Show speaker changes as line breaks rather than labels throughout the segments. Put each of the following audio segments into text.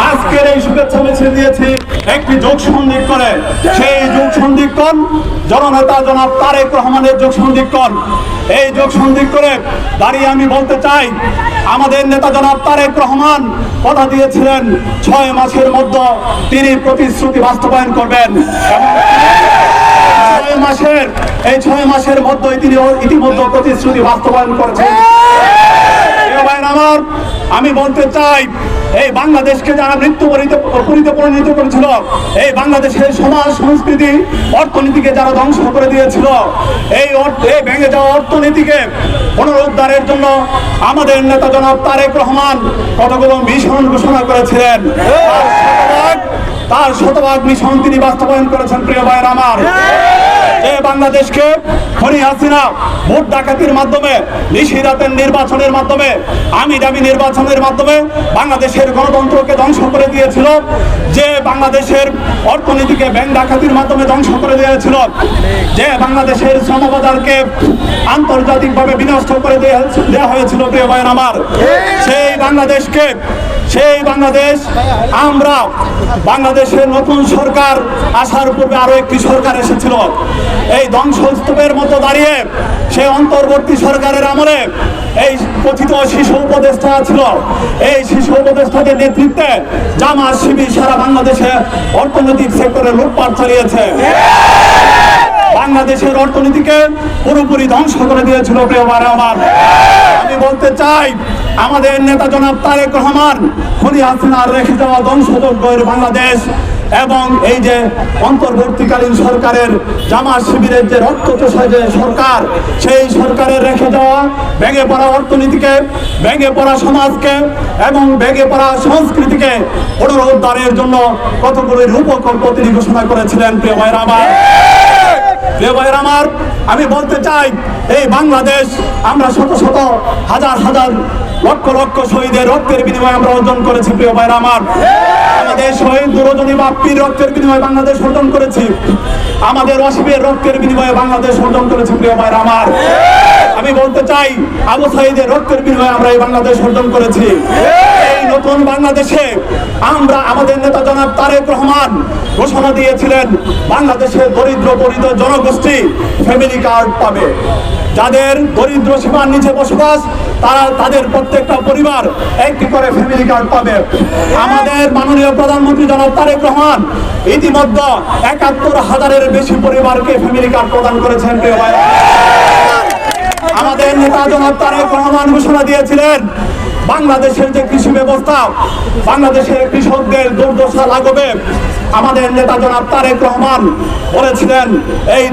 আজকের এই শুভেচ্ছা মিছিল দিয়েছি একটি যোগ সন্ধিক্ষণে। সেই যোগ সন্ধিক্ষণ জননেতা জনাব তারেক রহমানের যোগ সন্ধিক্ষণ। এই যোগ সন্ধিক্ষণে দাঁড়িয়ে আমি বলতে চাই, আমাদের নেতা জনাব তারেক রহমান কথা দিয়েছিলেন 6 মাসের মধ্যে তিনি প্রতিশ্রুতি বাস্তবায়ন করবেন এবং 6 মাসের মধ্যে তিনি ইতিমধ্যে প্রতিশ্রুতি বাস্তবায়ন করেছেন। আমার আমি বলতে চাই, এই বাংলাদেশকে যারা মৃত্যুপুরীতে পরিণত করেছিল, এই বাংলাদেশের সমাজ সংস্কৃতি অর্থনীতিকে যারা ধ্বংস করে দিয়েছিল, এই ভেঙে যাওয়া অর্থনীতিকে পুনরুদ্ধারের জন্য আমাদের নেতা জনাব তারেক রহমান কতগুলো মিশন ঘোষণা করেছিলেন। তার শতভাগ মিশন তিনি বাস্তবায়ন করেছেন। প্রিয় ভাইয়ের আমার, যে বাংলাদেশকে খনি হাসিনা ভোট ডাকাতির মাধ্যমে, নিশিরাতের নির্বাচনের মাধ্যমে, আমি দাবি নির্বাচনের মাধ্যমে বাংলাদেশের গণতন্ত্রকে ধ্বংস করে দিয়েছিল, যে বাংলাদেশের অর্থনীতিকে ব্যাংক ডাকাতির মাধ্যমে ধ্বংস করে দিয়েছিল, যে বাংলাদেশের শ্রমবাজারকে আন্তর্জাতিকভাবে বিনষ্ট করে দেওয়া হয়েছিল। প্রিয় ভাইয়ের আমার, সেই বাংলাদেশ আমরা বাংলাদেশের নতুন সরকার আসার পূর্বে আরো একটি সরকার এসেছিল, এই ধ্বংসস্তূপের মতো দাঁড়িয়ে সেই অন্তর্বর্তী সরকারের আমলে এই কথিত শিশু উপদেষ্টা ছিল। এই শিশু উপদেষ্টাদের নেতৃত্বে জামাত শিবির সারা বাংলাদেশে অর্থনৈতিক সেক্টরে লুটপাট চালিয়েছে, বাংলাদেশের অর্থনীতিকে পুরোপুরি ধ্বংস করে দিয়েছিল। প্রিয় ভাইরা আমার, আমি বলতে চাই, আমাদের নেতা জনাব তারেক রহমান খনি হাসিনার রেখে যাওয়া ধ্বংসযজ্ঞের বাংলাদেশ এবং এই যে অন্তর্বর্তীকালীন সরকারের জামাত শিবিরের যে রক্তচোষা যে সরকার, সেই সরকারের রেখে যাওয়া ভেঙে পড়া অর্থনীতিকে, ভেঙে পড়া সমাজকে এবং ভেঙে পড়া সংস্কৃতিকে পুনরুদ্ধারের জন্য কতগুলো রূপকল্প তিনি ঘোষণা করেছিলেন। প্রিয় ভাইরা আমার, আমি বলতে চাই, এই বাংলাদেশ আমরা শত শত হাজার হাজার লক্ষ লক্ষ শহীদের রক্তের বিনিময়ে আমরা অর্জন করেছি। প্রিয় ভাইরা আমার, আমাদের শহীদ দুরজনী বাপ্পির রক্তের বিনিময়ে বাংলাদেশ অর্জন করেছি, আমাদের ওয়াসিমের রক্তের বিনিময়ে বাংলাদেশ অর্জন করেছি। প্রিয় ভাইরা আমার, আমি বলতে চাই, আবু সাঈদের রক্তের বিনিময়ে আমরা এই বাংলাদেশ অর্জন করেছি। এই নতুন বাংলাদেশে আমরা, আমাদের নেতা জনাব তারেক রহমান ঘোষণা দিয়েছিলেন, বাংলাদেশের দরিদ্র জনগোষ্ঠী ফ্যামিলি কার্ড পাবে। যাদের দরিদ্র সীমার নিচে বসবাস, তাদের প্রত্যেকটা পরিবার একটি করে ফ্যামিলি কার্ড পাবে। আমাদের মাননীয় প্রধানমন্ত্রী জনাব তারেক রহমান ইতিমধ্যে ৭১,০০০-এর বেশি পরিবারকে ফ্যামিলি কার্ড প্রদান করেছেন। প্রিয় ভাই, আমাদের নেতা জনাব তারেক রহমান ঘোষণা দিয়েছিলেন, বাংলাদেশের যে কৃষি ব্যবস্থা, বাংলাদেশের কৃষকদের দুর্দশা লাগবে। আমাদের নেতা জনাব তারেক রহমান বলেছিলেন, এই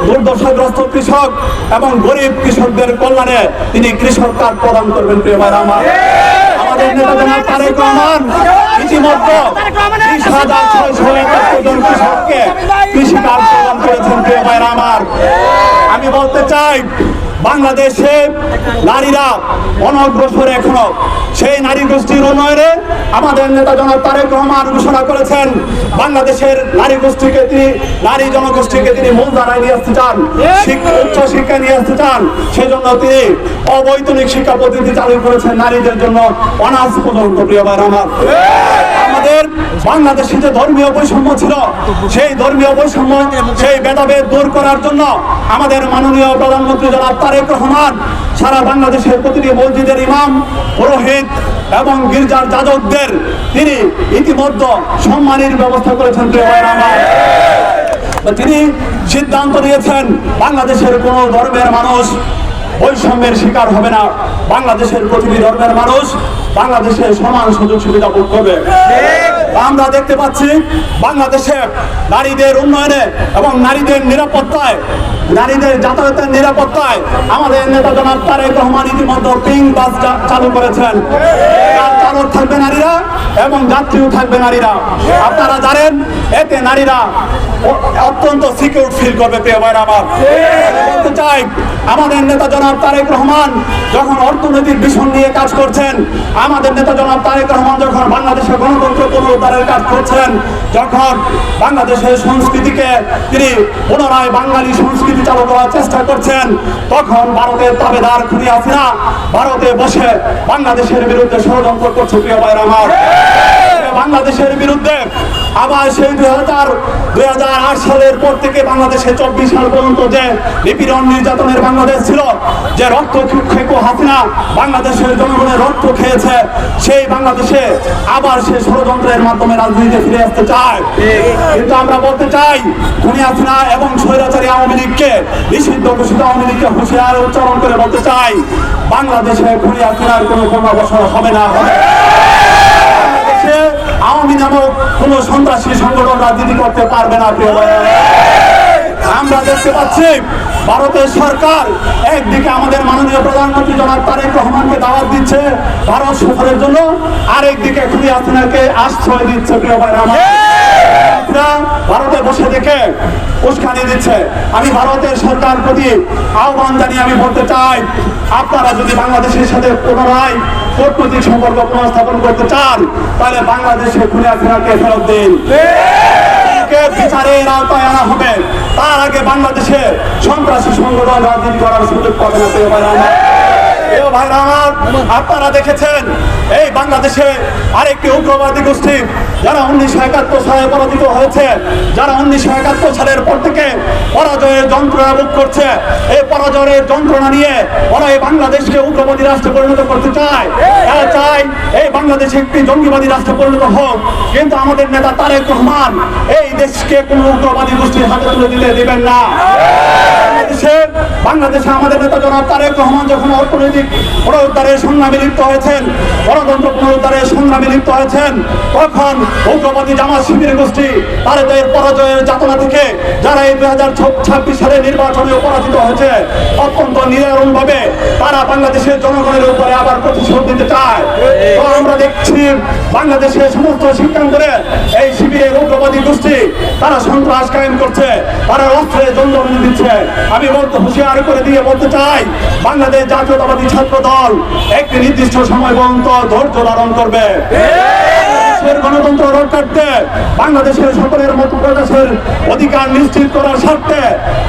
দুর্দশাগ্রস্ত কৃষক এবং গরিব কৃষকদের কল্যাণে তিনি কৃষক কার্ড প্রদান করবেন। প্রিয় ভাইরা আমার, আমাদের নেতা জনাব তারেক রহমান ইতিমধ্যে ৩০,৬৭১ জন কৃষককে কৃষি কার্ড প্রদান করেছেন। প্রিয় ভাইরা আমার, আমি বলতে চাই, বাংলাদেশে নারীরা অনগ্রসর এখনো, সেই নারী গোষ্ঠীর উন্নয়নে আমাদের নেতা জনাব তারেক রহমান ঘোষণা করেছেন, বাংলাদেশের নারী গোষ্ঠীকে তিনি, নারী জনগোষ্ঠীকে তিনি মূলধারায় নিয়ে আসতে চান, উচ্চ শিক্ষা নিয়ে আসতে চান। সেজন্য তিনি অবৈতনিক শিক্ষা পদ্ধতি চালু করেছেন নারীদের জন্য, অনার্স পর্যন্ত। প্রিয় ভাইরা আমার, আমাদের বাংলাদেশে যে ধর্মীয় বৈষম্য ছিল, সেই ধর্মীয় বৈষম্য, সেই ভেদাভেদ দূর করার জন্য আমাদের মাননীয় প্রধানমন্ত্রী জনাব তারেক রহমান সারা বাংলাদেশের প্রতিটি মসজিদের ইমাম, পুরোহিত এবং গির্জার যাজকদের তিনি ইতিমধ্যে সম্মানের ব্যবস্থা করেছেন। প্রিয় ভাইরা আমার, তিনি সিদ্ধান্ত নিয়েছেন, বাংলাদেশের কোন ধর্মের মানুষ বৈষম্যের শিকার হবে না, বাংলাদেশের প্রতিটি ধর্মের মানুষ বাংলাদেশের সমান সুযোগ সুবিধা ভোগ করবে। আমরা দেখতে পাচ্ছি, বাংলাদেশে নারীদের উন্নয়নে এবং নারীদের নিরাপত্তায়, নারীদের যাতায়াতের নিরাপত্তায় আমাদের নেতা জনাব তারেক রহমান ইতিমধ্যে পিঙ্ক বাস চালু করেছেন। চালক থাকবে নারীরা এবং যাত্রীও থাকবে নারীরা। আপনারা জানেন, এতে নারীরা অত্যন্ত সিকিউর ফিল করবে। প্রিয় ভাইরা আমার, বলতে চাই, আমাদের নেতা জনাব তারেক রহমান যখন অর্থনৈতিক মিশন নিয়ে কাজ করছেন, আমাদের নেতা জনাব তারেক রহমান যখন বাংলাদেশের গণতন্ত্র পুনরুদ্ধারের কাজ করছেন, যখন বাংলাদেশের সংস্কৃতিকে তিনি পুনরায় বাঙালি সংস্কৃতি চালু করার চেষ্টা করছেন, তখন ভারতের তাবেদার খুনি হাসিনা ভারতে বসে বাংলাদেশের বিরুদ্ধে ষড়যন্ত্র করছে। প্রিয় ভাইরা আমার, বাংলাদেশের বিরুদ্ধে আবার সেই 2008 সালের পর থেকে বাংলাদেশে 24 সাল পর্যন্ত যে নিপীড়ন নির্যাতনের বাংলাদেশ ছিল, যে রক্ত খেকো হাসিনা বাংলাদেশের জনগণের রক্ত খেয়েছে, সেই বাংলাদেশে আবার সে ষড়যন্ত্রের মাধ্যমে রাজনীতিতে ফিরে আসতে চায়। কিন্তু আমরা বলতে চাই, খুনি হাসিনা এবং স্বৈরাচারী আওয়ামী লীগকে, নিষিদ্ধ ঘোষিত আওয়ামী লীগকে হুঁশিয়ার উচ্চারণ করে বলতে চাই, বাংলাদেশে খুনি হাসিনার কোনো পুনর্বাসন হবে না। বাংলাদেশে আওয়ামী নামক কোনো সন্ত্রাসী সংগঠন রাজনীতি করতে পারবে না। প্রিয় ভাইরা, আমরা দেখতে পাচ্ছি ভারতের সরকার একদিকে আমাদের মাননীয় প্রধানমন্ত্রী জনাব তারেক রহমানকে দাওয়াত দিচ্ছে ভারত সফরের জন্য, আরেকদিকে খুনি হাসিনাকে আশ্রয় দিচ্ছে। প্রিয় ভাইরা, ভারতে বসে থেকে উস্কানি দিচ্ছে। আমি ভারতের সরকার প্রতি আহ্বান জানিয়ে আমি বলতে চাই, আপনারা যদি বাংলাদেশের সাথে পুনরায় কূটনৈতিক সম্পর্ক পুনঃস্থাপন করতে চান, তাহলে বাংলাদেশে খুনি হাসিনাকে ফেরত দিন, বিচারের আওতায় আনা হবে। তার আগে বাংলাদেশে সন্ত্রাসী সংগঠন রাজনীতি করার সুযোগ পাবে না। প্রিয় ভাইরা আমার, আপনারা দেখেছেন এই বাংলাদেশে আরেকটি উগ্রবাদী গোষ্ঠী যারা 1971 সালে পরাজিত হয়েছে, যারা 1971 সালের পর থেকে পরাজয়ের যন্ত্রণা ভোগ করছে, এই পরাজয়ের যন্ত্রণা নিয়ে ওরা এই বাংলাদেশকে উগ্রবাদী রাষ্ট্রে পরিণত করতে চায়। এরা চায় এই বাংলাদেশে একটি জঙ্গিবাদী রাষ্ট্রে পরিণত হোক। কিন্তু আমাদের নেতা তারেক রহমান এই দেশকে কোন উগ্রবাদী গোষ্ঠীর হাতে তুলে দিতে দিবেন না। বাংলাদেশে আমাদের নেতা জনাব তারেক রহমান যখন অর্থনৈতিক পুনরুদ্ধারের সংগ্রামে লিপ্ত হয়েছেন, গণতন্ত্র পুনরুদ্ধারের সংগ্রামে লিপ্ত হয়েছেন, তখন উগ্রবাদী জামাত শিবির গোষ্ঠী তাদের পরাজয়ের যাতনা থেকে যারা এই 2026 সালে নির্বাচনে পরাজিত হয়েছে, অত্যন্ত নিরারণ ভাবে তারা বাংলাদেশের জনগণের উপরে আবার প্রতিশোধ দিতে চায়। তো আমরা দেখছি বাংলাদেশের সমস্ত শিক্ষাঙ্গনে এই শিবিরের উগ্রবাদী গোষ্ঠী তারা সন্ত্রাস কায়েম করছে, তারা অস্ত্রে জঙ্গি দিচ্ছে। আমি হুঁশিয়ার করে দিয়ে বলতে চাই, বাংলাদেশ জাতীয়তাবাদী ছাত্র দল একটি নির্দিষ্ট সময় পর্যন্ত ধৈর্য ধারণ করবে। গণতন্ত্র রক্ষার্থে, বাংলাদেশের সকলের মত প্রকাশের অধিকার নিশ্চিত করার স্বার্থে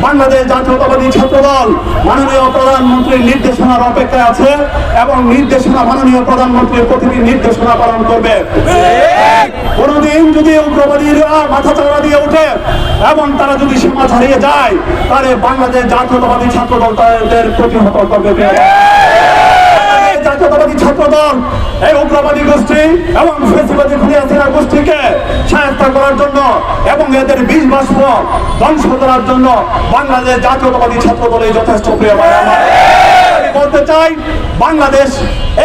বাংলাদেশ জাতীয়তাবাদী ছাত্র দল মাননীয় প্রধানমন্ত্রীর নির্দেশনার অপেক্ষায় আছে এবং মাননীয় প্রধানমন্ত্রীর প্রতিটি নির্দেশনা পালন করবে। কোনদিন যদি উগ্রবাদীরা মাথা চাড়া দিয়ে ওঠে এবং তারা যদি সীমা ছাড়িয়ে যায়, তাহলে বাংলাদেশ জাতীয়তাবাদী ছাত্র দল তাদের প্রতিহত করবে। জাতীয়তাবাদী ছাত্র দল এই উগ্রবাদী গোষ্ঠী এবং ফ্যাসিবাদী খুনি হাসিনা গোষ্ঠীকে সাহায্য করার জন্য এবং এদের বীজ বাষ্প ধ্বংস করার জন্য বাংলাদেশ জাতীয়তাবাদী ছাত্র দলে যথেষ্ট। প্রিয় ভাই আমার, বলতে চাই, বাংলাদেশ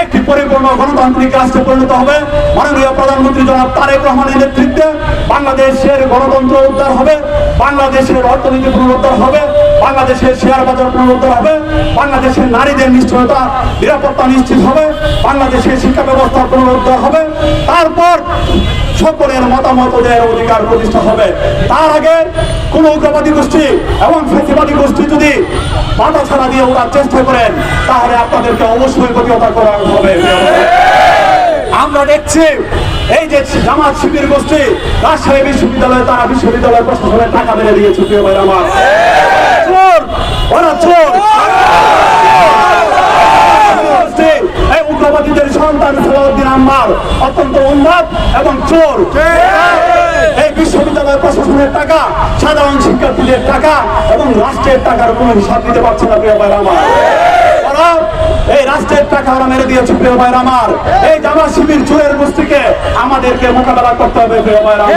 একটি পরিপূর্ণ গণতান্ত্রিক রাষ্ট্রে পরিণত হবে। মাননীয় প্রধানমন্ত্রী জনাব তারেক রহমানের নেতৃত্বে বাংলাদেশের গণতন্ত্র উদ্ধার হবে, বাংলাদেশের অর্থনীতি পুনরুদ্ধার হবে, বাংলাদেশের শেয়ার বাজার পুনরুদ্ধার হবে, বাংলাদেশের নারীদের নিশ্চয়তা নিরাপত্তা নিশ্চিত হবে, বাংলাদেশের শিক্ষা ব্যবস্থা পুনরুদ্ধার হবে, তারপর সকলের মতামতের অধিকার প্রতিষ্ঠা হবে। তার আগে কোন উগ্রবাদী গোষ্ঠী এবং ফ্যাসিবাদী গোষ্ঠী যদি বাধা ছাড়া দিয়ে ওঠার চেষ্টা করেন, তাহলে আপনাদেরকে অবশ্যই প্রতিহত করা হবে। আমরা দেখছি এই যে জামাত শিবির গোষ্ঠী রাজশাহী বিশ্ববিদ্যালয়ে, তারা বিশ্ববিদ্যালয় প্রশাসনের টাকা মেরে দিয়েছে। প্রিয় ভাই আমার, চোর, ওরা চোর। এই উগ্রবাদীদের সন্তান সালাউদ্দিন আম্মার অত্যন্ত উন্মাদ এবং চোর। এই বিশ্ববিদ্যালয় প্রশাসনের টাকা, সাধারণ শিক্ষার্থীদের টাকা এবং রাষ্ট্রের টাকার কোনো হিসাব দিতে পারছে না। প্রিয় ভাই আমার, এই রাষ্ট্রের টাকা ওরা মেরে দিয়েছে। প্রিয় ভাই আমার, এই জামাত শিবির চোরের গোষ্ঠীকে আমাদেরকে মোকাবেলা করতে হবে। প্রিয় ভাই আমার,